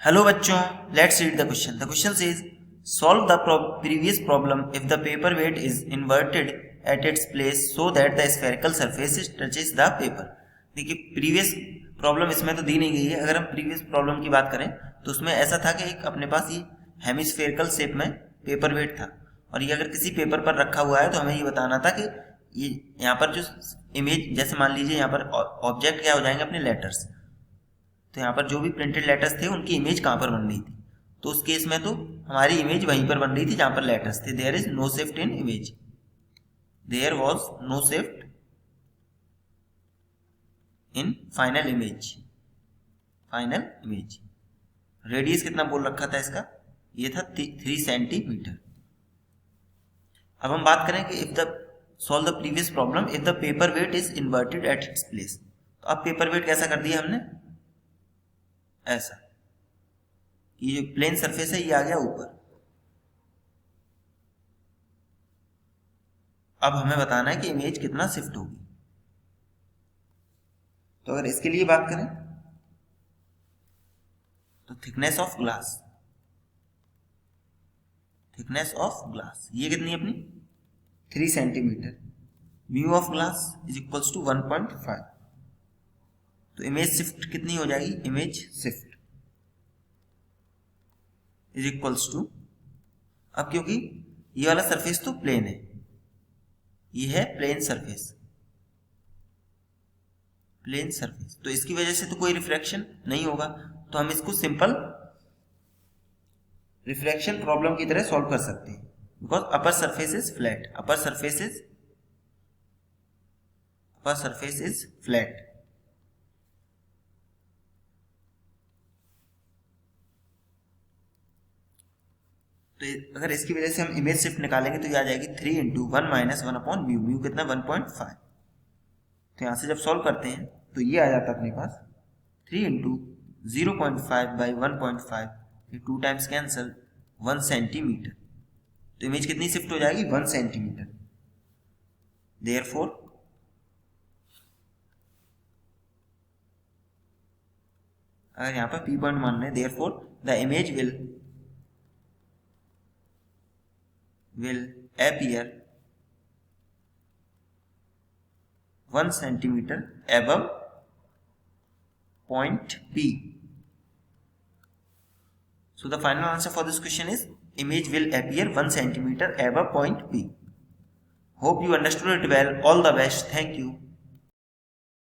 Hello बच्चों, let's read the question. The question says, solve the previous problem if the paper weight is inverted at its place so that the spherical surface touches the paper. देखिए previous problem इसमें तो दी नहीं गई है. अगर हम previous problem की बात करें तो उसमें ऐसा था कि एक अपने पास ये हेमिस्फेरिकल शेप में पेपर वेट था और ये अगर किसी पेपर पर रखा हुआ है तो हमें ये बताना था कि ये यहाँ पर जो इमेज, जैसे मान लीजिए यहाँ पर ऑब्जेक्ट क्या हो जाएंगे अपने लेटर्स, तो यहाँ पर जो भी प्रिंटेड लेटर्स थे उनकी इमेज कहाँ पर बन रही थी. तो उस केस में तो हमारी इमेज वहीं पर बन रही थी जहाँ पर लेटर्स थे. There is no shift in image. There was no shift in final image. Final image radius कितना बोल रखा था इसका, ये था 3 सेंटीमीटर. अब हम बात करें कि if the solve the previous problem if the paper weight is inverted at its place. तो अब पेपर वेट कैसा कर दिया हमने, ऐसा, ये जो प्लेन सरफेस है ये आ गया ऊपर. अब हमें बताना है कि इमेज कितना शिफ्ट होगी. तो अगर इसके लिए बात करें तो thickness of glass, thickness of glass ये कितनी अपनी 3 centimetre. Mu of glass is equals to 1.5. तो इमेज शिफ्ट कितनी हो जाएगी, image shift is equals to, अब क्योंकि ये वाला सरफेस तो प्लेन है, ये है प्लेन सरफेस, प्लेन सरफेस, तो इसकी वजह से तो कोई रिफ्रैक्शन नहीं होगा. तो हम इसको सिंपल रिफ्रैक्शन प्रॉब्लम की तरह सॉल्व कर सकते हैं because upper surface is flat. Upper surface is flat. तो अगर इसकी वजह से हम इमेज शिफ्ट निकालेंगे तो ये आ जाएगी 3 into 1 minus 1 upon mu. Mu कितना 1.5. तो यहाँ से जब सॉल्व करते हैं तो ये आ जाता है अपने पास 3 into 0.5 by 1.5, 2 times cancel, 1 centimetre. तो इमेज कितनी शिफ्ट हो जाएगी 1 सेंटीमीटर. देयरफॉर अगर यहाँ पर P पॉइंट मान रहे हैं, therefore the image will appear 1 centimeter above point P. So the final answer for this question is image will appear 1 centimeter above point P. Hope you understood it well. All the best. Thank you.